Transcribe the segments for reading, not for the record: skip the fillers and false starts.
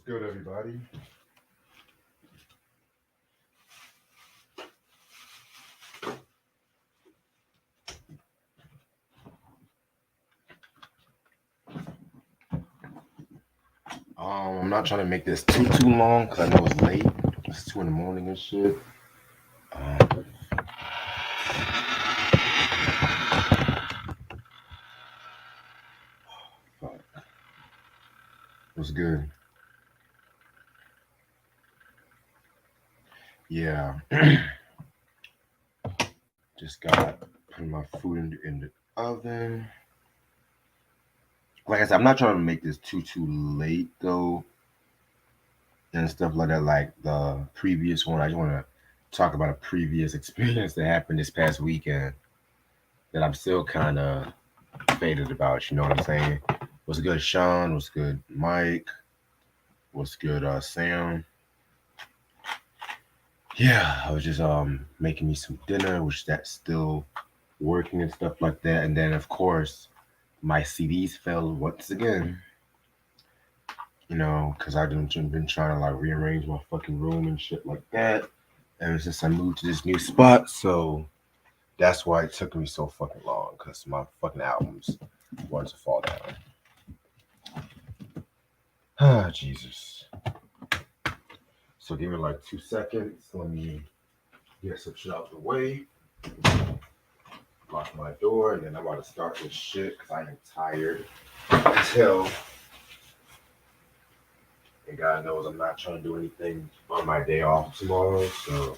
What's good, everybody? I'm not trying to make this too long because I know it's late. It's 2 in the morning and shit. Um, fuck. What's good? Yeah, just got putting my food in the oven. Like I said, I'm not trying to make this too late though, and stuff like that. Like the previous one, I just want to talk about a previous experience that happened this past weekend that I'm still kind of faded about. You know what I'm saying? What's good, Sean? What's good, Mike? What's good, Sam? Yeah, I was just making me some dinner, which that's still working and stuff like that. And then of course my CDs fell once again. Because I've been trying to like rearrange my fucking room and shit like that ever since I moved to this new spot. So that's why it took me so fucking long, because my fucking albums wanted to fall down. Ah, Jesus. So give me like 2 seconds. Let me get some shit out the way. Lock my door, and then I'm about to start this shit because I am tired as hell. And God knows I'm not trying to do anything on my day off tomorrow. So,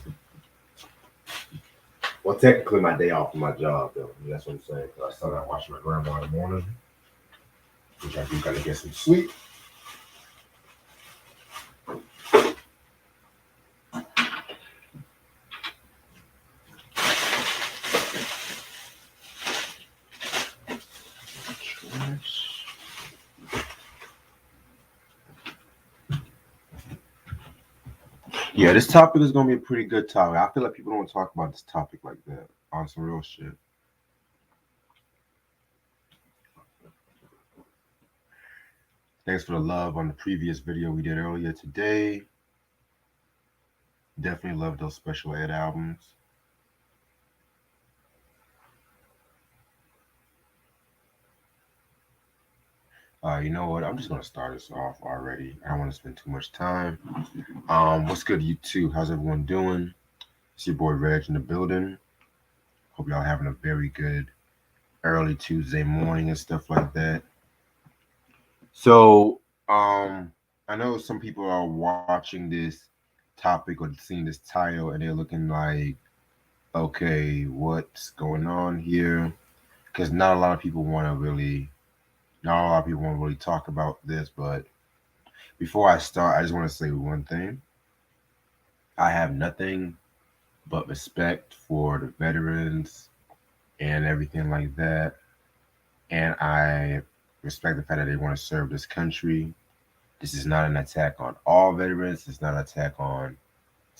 well, technically my day off from my job, though. That's what I'm saying. Because I started out watching my grandma in the morning, which I do gotta get some sleep. Yeah, this topic is gonna be a pretty good topic. I feel like people don't talk about this topic like that on some real shit. Thanks for the love on the previous video we did earlier today. Definitely love those special ed albums. You know what? I'm just gonna start us off already. I don't want to spend too much time. What's good, you two? How's everyone doing? It's your boy Reg in the building. Hope y'all having a very good early Tuesday morning and stuff like that. So, I know some people are watching this topic or seeing this title and they're looking like, okay, what's going on here? Because not a lot of people want to really, not a lot of people want to really talk about this. But before I start, I just want to say one thing. I have nothing but respect for the veterans and everything like that. And I respect the fact that they want to serve this country. This is not an attack on all veterans. It's not an attack on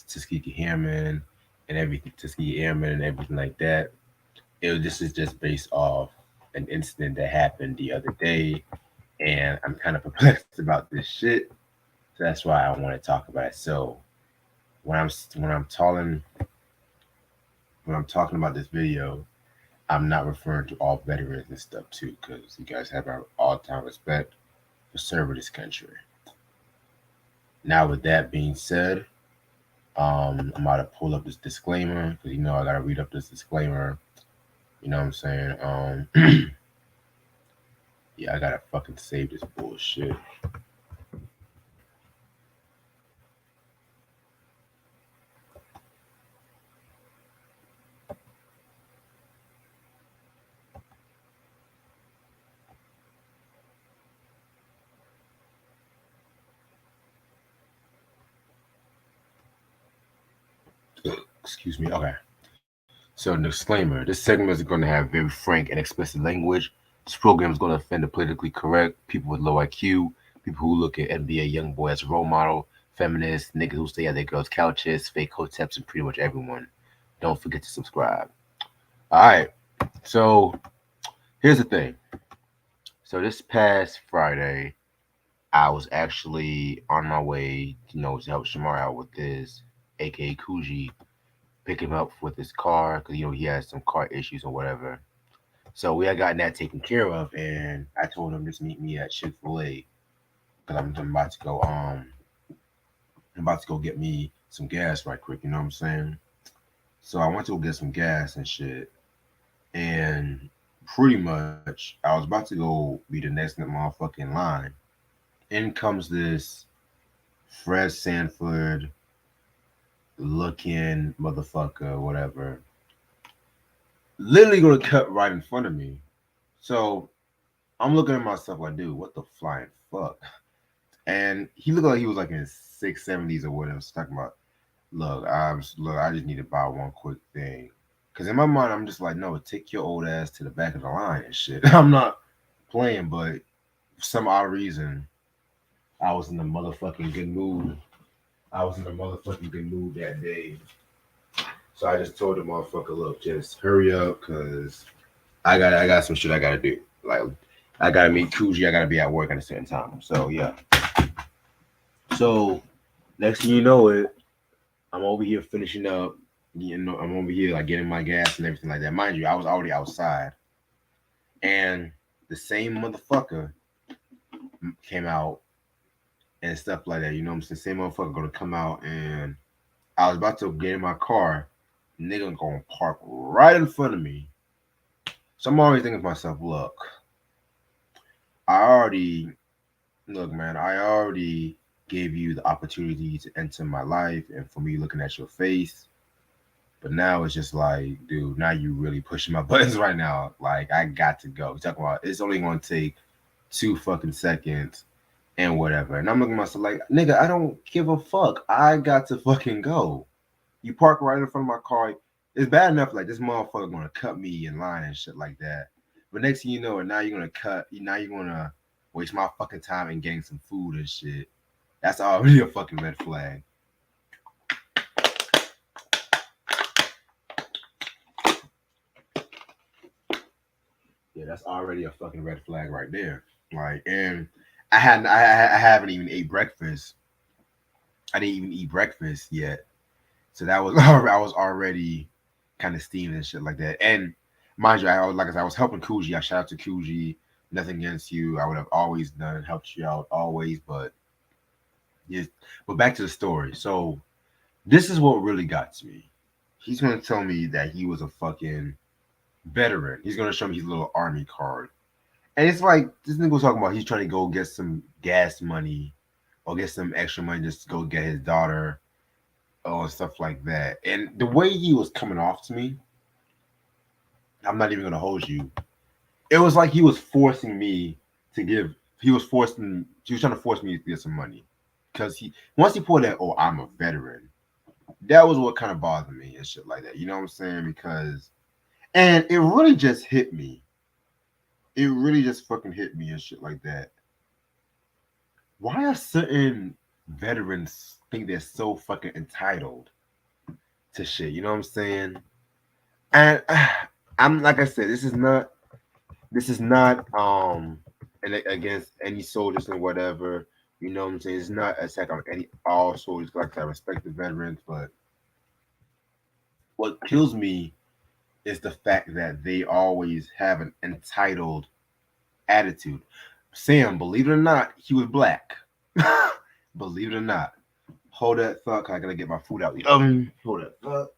Tuskegee Airmen and everything, Tuskegee Airmen and everything like that. This is just based off an incident that happened the other day, and I'm kind of perplexed about this shit. So that's why I want to talk about it. So when I'm talking about this video, I'm not referring to all veterans and stuff too, because you guys have our all-time respect for serving this country. Now, with that being said, I'm about to pull up this disclaimer because I gotta read up this disclaimer. You know what I'm saying? Yeah, I gotta fucking save this bullshit. Excuse me. Okay. So, disclaimer: this segment is going to have very frank and explicit language. This program is going to offend the politically correct, people with low IQ, people who look at NBA YoungBoy as a role model, feminists, niggas who stay at their girls' couches, fake hoteps, and pretty much everyone. Don't forget to subscribe. All right. So, here's the thing. So, this past Friday, I was actually on my way, to help Shamar out with this, aka Kuji, pick him up with his car because he has some car issues or whatever. So we had gotten that taken care of, and I told him just meet me at Chick-fil-A because I'm about to go I'm about to go get me some gas right quick. You know what I'm saying? So I went to go get some gas and shit, and pretty much I was about to go be the next in the motherfucking line. In comes this Fred Sanford looking motherfucker, whatever, literally gonna cut right in front of me. So I'm looking at myself like, dude, what the flying fuck? And he looked like he was like in his 670s or whatever. So talking about, look, I just need to buy one quick thing. Cause in my mind, I'm just like, no, take your old ass to the back of the line and shit. I'm not playing, but for some odd reason, I was in the motherfucking good mood. I was in the motherfucking good mood that day. So I just told the motherfucker, look, just hurry up, cause I got some shit I gotta do. Like I gotta meet Kuji, I gotta be at work at a certain time. So yeah. So next thing you know it, I'm over here finishing up. I'm over here like getting my gas and everything like that. Mind you, I was already outside, and the same motherfucker came out and stuff like that. You know what I'm saying? Same motherfucker gonna come out, and I was about to get in my car. Nigga gonna park right in front of me. So I'm always thinking to myself, I already man, I already gave you the opportunity to enter my life and for me looking at your face. But now it's just like, dude, now you really pushing my buttons right now. Like, I got to go. Talking about it's only gonna take 2 fucking seconds and whatever. And I'm looking at myself like, nigga, I don't give a fuck. I got to fucking go. You park right in front of my car. It's bad enough like this motherfucker gonna cut me in line and shit like that. But next thing you know, now you're gonna now you're gonna waste my fucking time in getting some food and shit. That's already a fucking red flag. Yeah, that's already a fucking red flag right there. Like, and I haven't even ate breakfast. I didn't even eat breakfast yet, so that was I was already kind of steaming and shit like that. And mind you, I was like I said, I was helping Kuji. I shout out to Kuji. Nothing against you. I would have always done helped you out always, but yes. But back to the story. So this is what really got to me. He's gonna tell me that he was a fucking veteran. He's gonna show me his little army card. And it's like this nigga was talking about he's trying to go get some gas money or get some extra money just to go get his daughter or stuff like that. And the way he was coming off to me, I'm not even gonna hold you. It was like he was forcing me to give. He was trying to force me to get some money because he once he pulled that, oh, I'm a veteran. That was what kind of bothered me and shit like that. You know what I'm saying? Because and it really just hit me. It really just fucking hit me and shit like that. Why are certain veterans think they're so fucking entitled to shit? You know what I'm saying? And I'm like I said, this is not against any soldiers and whatever. You know what I'm saying? It's not an attack on any all soldiers. Like I respect the veterans, but what kills me is the fact that they always have an entitled attitude. Sam, believe it or not, he was black. Believe it or not. Hold that thought, 'cause I gotta get my food out the oven. Hold that thought.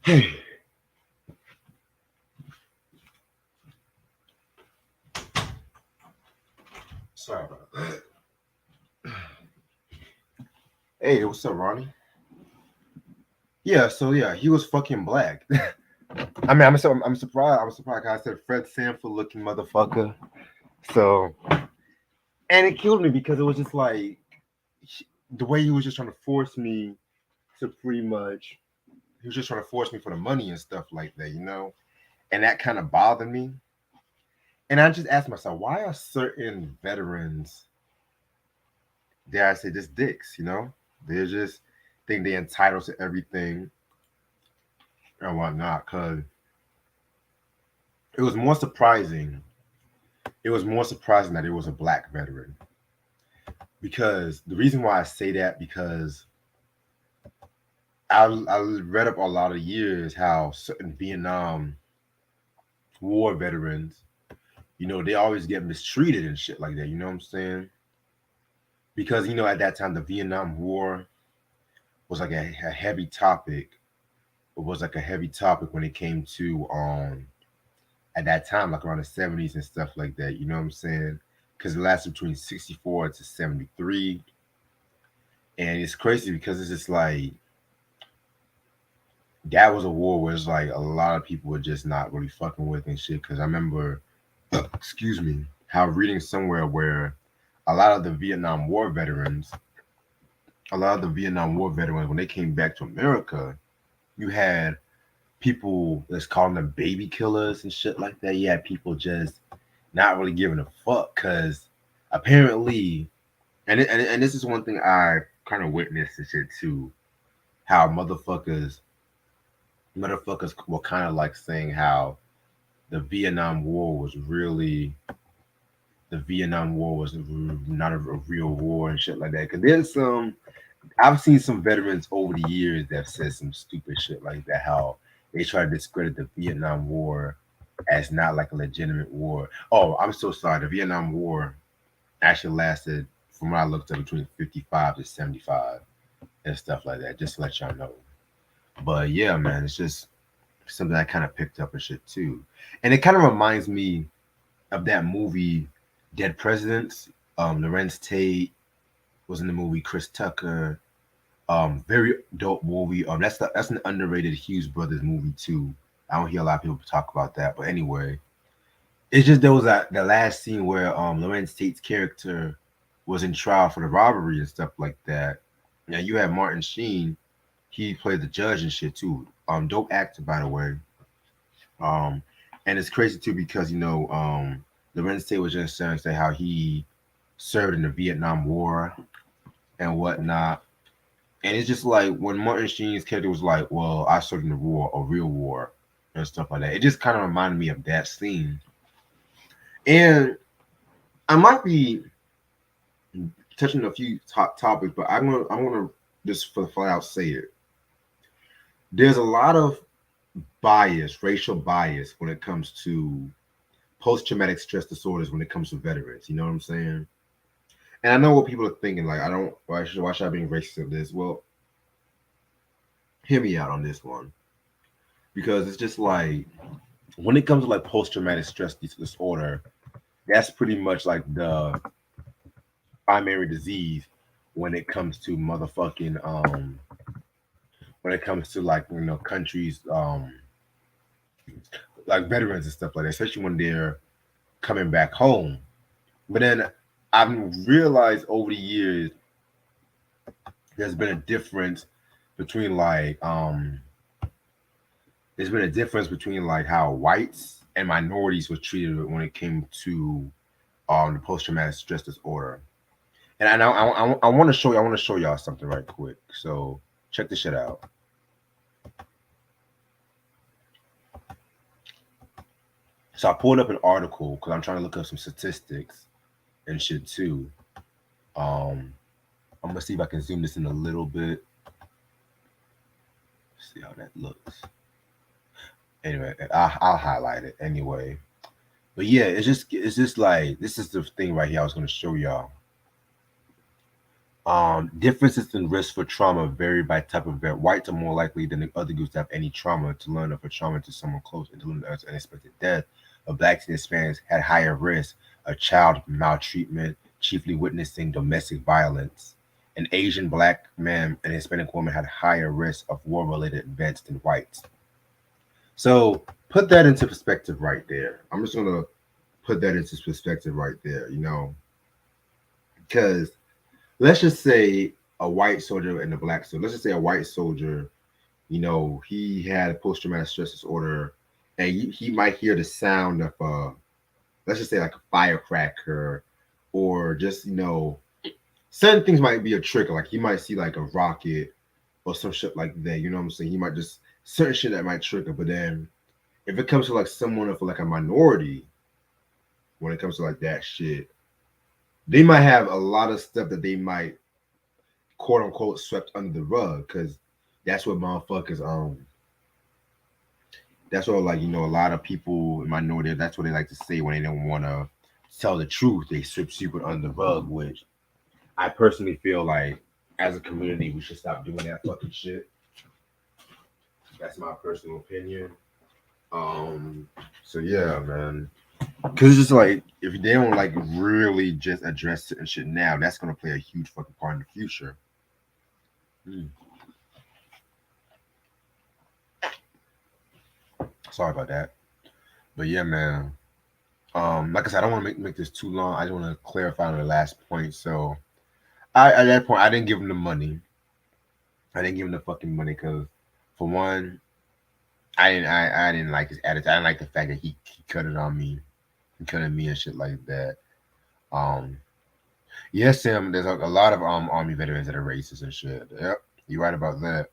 Sorry about that. Hey, what's up, Ronnie? Yeah, so yeah, he was fucking black. I mean, I'm surprised. I was surprised. 'Cause I said Fred Sanford looking motherfucker. So, and it killed me because it was just like the way he was just trying to force me to pretty much. He was just trying to force me for the money and stuff like that, you know. And that kind of bothered me. And I just asked myself, why are certain veterans, dare I say, just dicks? You know, they just think they're entitled to everything and whatnot. Because it was more surprising. It was more surprising that it was a black veteran. Because the reason why I say that because I read up a lot of years how certain Vietnam War veterans, you know, they always get mistreated and shit like that. You know what I'm saying? Because you know at that time the Vietnam War was like a heavy topic. It was like a heavy topic when it came to at that time like around the 70s and stuff like that. You know what I'm saying? Because it lasted between 64 to 73, and it's crazy because it's just like that was a war where it's like a lot of people were just not really fucking with and shit. Because I remember, excuse me, how reading somewhere where a lot of the Vietnam War veterans, a lot of the Vietnam War veterans, when they came back to America, you had people that's calling them baby killers and shit like that. You had people just not really giving a fuck because apparently, and this is one thing I kind of witnessed and shit too, how motherfuckers were kind of like saying how the Vietnam War was really the Vietnam War was not a real war and shit like that. Because there's some I've seen some veterans over the years that have said some stupid shit like that. How they try to discredit the Vietnam War as not like a legitimate war. Oh, I'm so sorry. The Vietnam War actually lasted, from what I looked at, between 55 to 75 and stuff like that. Just to let y'all know. But yeah, man, it's just something I kind of picked up and shit too. And it kind of reminds me of that movie, Dead Presidents. Lorenz Tate was in the movie. Chris Tucker. Very dope movie. That's an underrated Hughes Brothers movie too. I don't hear a lot of people talk about that, but anyway, it's just there was that the last scene where Lorenz Tate's character was in trial for the robbery and stuff like that. Now you had Martin Sheen. He played the judge and shit too. Dope actor by the way. Um, and it's crazy too because you know Lorenz Tate was just saying say how he served in the Vietnam War and whatnot. And it's just like when Martin Sheen's character was like, "Well, I served in the war, a real war, and stuff like that." It just kind of reminded me of that scene. And I might be touching a few top topics, but I'm gonna just for flat out say it. There's a lot of bias, racial bias, when it comes to post traumatic stress disorders. When it comes to veterans, you know what I'm saying? And I know what people are thinking. Like, I don't. Why should I be racist of this? Well, hear me out on this one because it's just like when it comes to like post traumatic stress disorder, that's pretty much like the primary disease when it comes to motherfucking when it comes to like you know countries like veterans and stuff like that, especially when they're coming back home. But then I've realized over the years there's been a difference between there's been a difference between like how whites and minorities were treated when it came to the post traumatic stress disorder. And I want to show you. I want to show y'all something right quick. So check this shit out. So I pulled up an article because I'm trying to look up some statistics and shit too. Um, I'm gonna see if I can zoom this in a little bit. See how that looks. Anyway, I'll highlight it anyway. But yeah, it's just like this is the thing right here. I was gonna show y'all. Differences in risk for trauma vary by type of event. Whites are more likely than the other groups to have any trauma, to learn of a trauma to someone close, including an unexpected death. Of blacks and Hispanics had higher risk of child maltreatment, chiefly witnessing domestic violence. An Asian black man and Hispanic woman had higher risk of war-related events than whites. So put that into perspective right there. I'm just gonna put that into perspective right there, because let's just say a white soldier and a black soldier. Let's just say a white soldier, he had post traumatic stress disorder, and he might hear the sound of let's just say like a firecracker, or just certain things might be a trigger. Like he might see like a rocket or some shit like that. You know what I'm saying? He might just certain shit that might trigger. But then if it comes to like someone of like a minority, when it comes to like that shit, they might have a lot of stuff that they might quote unquote swept under the rug, because that's what motherfuckers that's what like a lot of people in minority, that's what they like to say when they don't want to tell the truth. They sweep it under the rug, which I personally feel like as a community we should stop doing that fucking shit. That's my personal opinion. Um, so yeah, man. Cause it's just like if they don't like really just address certain shit now, that's gonna play a huge fucking part in the future. Hmm. Sorry about that, but yeah, man. Like I said, I don't want to make this too long. I just want to clarify on the last point. So, I at that point, I didn't give him the money. I didn't give him the fucking money because, for one, I didn't like his attitude. I didn't like the fact that he cut it on me, he cut at me and shit like that. Um, yes, Sam. There's a lot of army veterans that are racist and shit. Yep, you're right about that.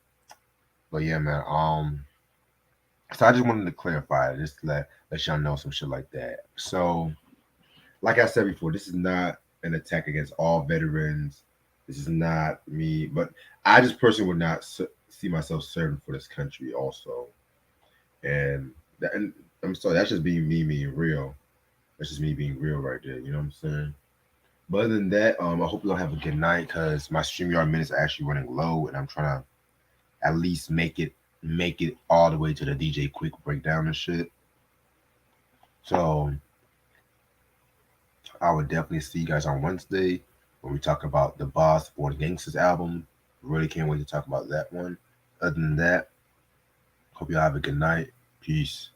But yeah, man. So I just wanted to clarify, just to let y'all know some shit like that. So, like I said before, this is not an attack against all veterans. This is not me, but I just personally would not see myself serving for this country also. And I'm sorry, that's just me being real. That's just me being real right there. You know what I'm saying? But other than that, I hope you all have a good night, because my StreamYard minutes are actually running low, and I'm trying to at least make it all the way to the DJ Quick breakdown and shit. So I would definitely see you guys on Wednesday when we talk about the Boss for the Gangsters album. Really can't wait to talk about that one. Other than that, hope y'all have a good night. Peace.